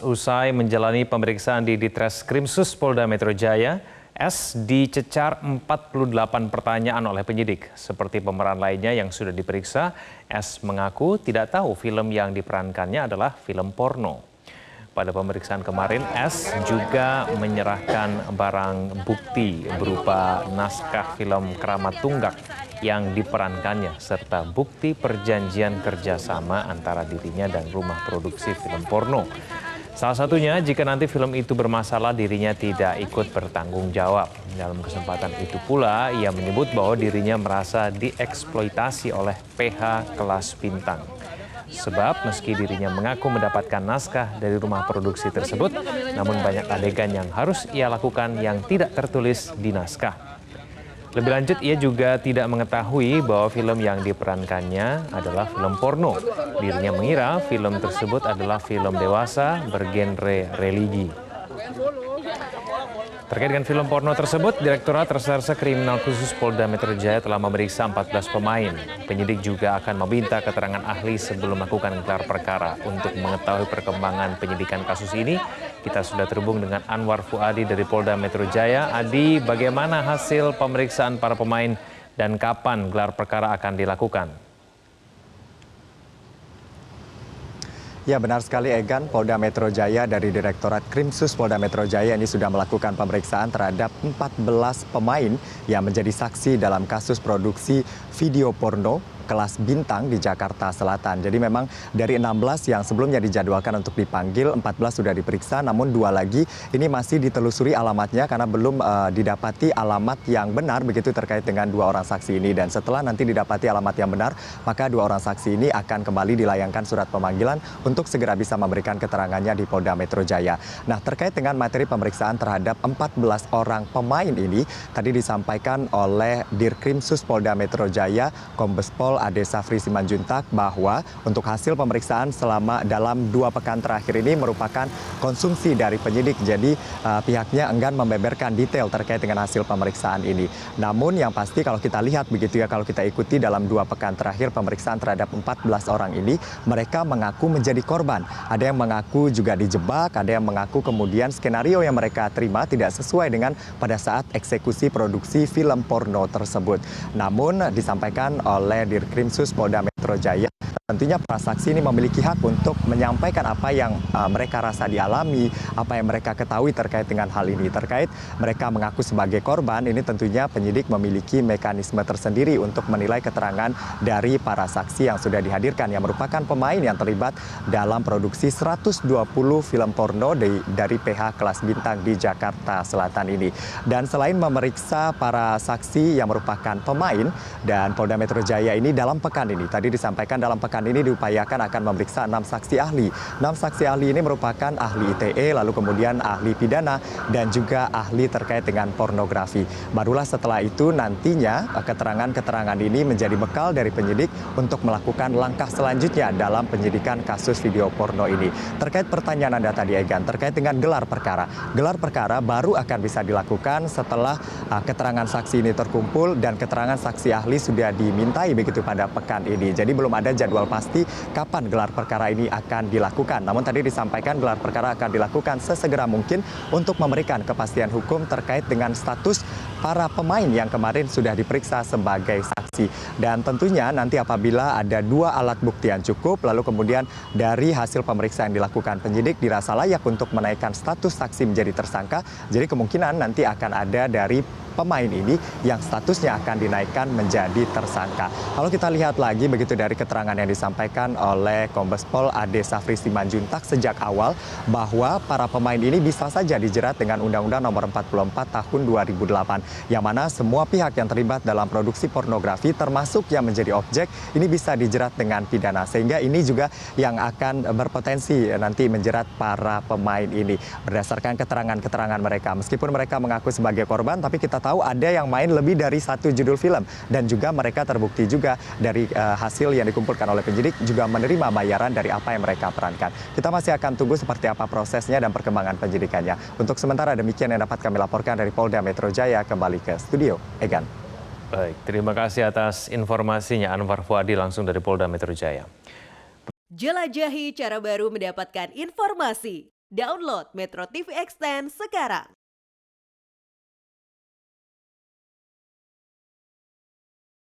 Usai menjalani pemeriksaan di Ditreskrimsus Polda Metro Jaya, S dicecar 48 pertanyaan oleh penyidik. Seperti pemeran lainnya yang sudah diperiksa, S mengaku tidak tahu film yang diperankannya adalah film porno. Pada pemeriksaan kemarin, S juga menyerahkan barang bukti berupa naskah film Keramat Tunggak yang diperankannya, serta bukti perjanjian kerjasama antara dirinya dan rumah produksi film porno. Salah satunya, jika nanti film itu bermasalah, dirinya tidak ikut bertanggung jawab. Dalam kesempatan itu pula, ia menyebut bahwa dirinya merasa dieksploitasi oleh PH kelas bintang. Sebab meski dirinya mengaku mendapatkan naskah dari rumah produksi tersebut, namun banyak adegan yang harus ia lakukan yang tidak tertulis di naskah. Lebih lanjut, ia juga tidak mengetahui bahwa film yang diperankannya adalah film porno. Dirinya mengira film tersebut adalah film dewasa bergenre religi. Terkait dengan film porno tersebut, Direktorat Reserse Kriminal Khusus Polda Metro Jaya telah memeriksa 14 pemain. Penyidik juga akan meminta keterangan ahli sebelum melakukan gelar perkara. Untuk mengetahui perkembangan penyidikan kasus ini, kita sudah terhubung dengan Anwar Fuadi dari Polda Metro Jaya. Adi, bagaimana hasil pemeriksaan para pemain dan kapan gelar perkara akan dilakukan? Ya, benar sekali Egan. Polda Metro Jaya dari Direktorat Krimsus Polda Metro Jaya ini sudah melakukan pemeriksaan terhadap 14 pemain yang menjadi saksi dalam kasus produksi video porno kelas bintang di Jakarta Selatan. Jadi memang dari 16 yang sebelumnya dijadwalkan untuk dipanggil, 14 sudah diperiksa, namun 2 lagi ini masih ditelusuri alamatnya karena belum didapati alamat yang benar begitu terkait dengan 2 orang saksi ini. Dan setelah nanti didapati alamat yang benar, maka 2 orang saksi ini akan kembali dilayangkan surat pemanggilan untuk segera bisa memberikan keterangannya di Polda Metro Jaya. Nah, terkait dengan materi pemeriksaan terhadap 14 orang pemain ini, tadi disampaikan oleh Dirkrimsus Polda Metro Jaya, Kombes Pol Ade Safri Simanjuntak, bahwa untuk hasil pemeriksaan selama dalam 2 pekan terakhir ini merupakan konsumsi dari penyidik. Jadi pihaknya enggan membeberkan detail terkait dengan hasil pemeriksaan ini. Namun yang pasti kalau kita lihat begitu ya, kalau kita ikuti dalam 2 pekan terakhir pemeriksaan terhadap 14 orang ini, mereka mengaku menjadi korban. Ada yang mengaku juga dijebak, ada yang mengaku kemudian skenario yang mereka terima tidak sesuai dengan pada saat eksekusi produksi film porno tersebut. Namun disampaikan oleh Dirkrimsus Polda Metro Jaya, tentunya para saksi ini memiliki hak untuk menyampaikan apa yang mereka rasa dialami, apa yang mereka ketahui terkait dengan hal ini. Terkait mereka mengaku sebagai korban, ini tentunya penyidik memiliki mekanisme tersendiri untuk menilai keterangan dari para saksi yang sudah dihadirkan, yang merupakan pemain yang terlibat dalam produksi 120 film porno dari PH kelas bintang di Jakarta Selatan ini. Dan selain memeriksa para saksi yang merupakan pemain, dan Polda Metro Jaya ini dalam pekan ini, tadi disampaikan dalam pekan ini diupayakan akan memeriksa 6 saksi ahli. 6 saksi ahli ini merupakan ahli ITE, lalu kemudian ahli pidana, dan juga ahli terkait dengan pornografi. Barulah setelah itu nantinya keterangan-keterangan ini menjadi bekal dari penyidik untuk melakukan langkah selanjutnya dalam penyidikan kasus video porno ini. Terkait pertanyaan Anda tadi, Egan, terkait dengan gelar perkara. Gelar perkara baru akan bisa dilakukan setelah keterangan saksi ini terkumpul dan keterangan saksi ahli sudah dimintai begitu pada pekan ini. Jadi belum ada jadwal pasti kapan gelar perkara ini akan dilakukan. Namun tadi disampaikan gelar perkara akan dilakukan sesegera mungkin untuk memberikan kepastian hukum terkait dengan status para pemain yang kemarin sudah diperiksa sebagai saksi. Dan tentunya nanti apabila ada 2 alat bukti yang cukup, lalu kemudian dari hasil pemeriksaan yang dilakukan penyidik dirasa layak untuk menaikkan status saksi menjadi tersangka, jadi kemungkinan nanti akan ada dari pemain ini yang statusnya akan dinaikkan menjadi tersangka. Kalau kita lihat lagi begitu dari keterangan yang disampaikan oleh Kombes Pol Ade Safri Simanjuntak sejak awal, bahwa para pemain ini bisa saja dijerat dengan Undang-Undang Nomor 44 Tahun 2008, yang mana semua pihak yang terlibat dalam produksi pornografi termasuk yang menjadi objek ini bisa dijerat dengan pidana, sehingga ini juga yang akan berpotensi nanti menjerat para pemain ini berdasarkan keterangan-keterangan mereka. Meskipun mereka mengaku sebagai korban, tapi kita tahu ada yang main lebih dari 1 judul film, dan juga mereka terbukti juga dari hasil yang dikumpulkan oleh penyidik juga menerima bayaran dari apa yang mereka perankan. Kita masih akan tunggu seperti apa prosesnya dan perkembangan penyidikannya. Untuk sementara demikian yang dapat kami laporkan dari Polda Metro Jaya. Kembali ke studio, Egan. Baik, terima kasih atas informasinya Anwar Fuadi langsung dari Polda Metro Jaya. Jelajahi cara baru mendapatkan informasi. Download Metro TV Extend sekarang.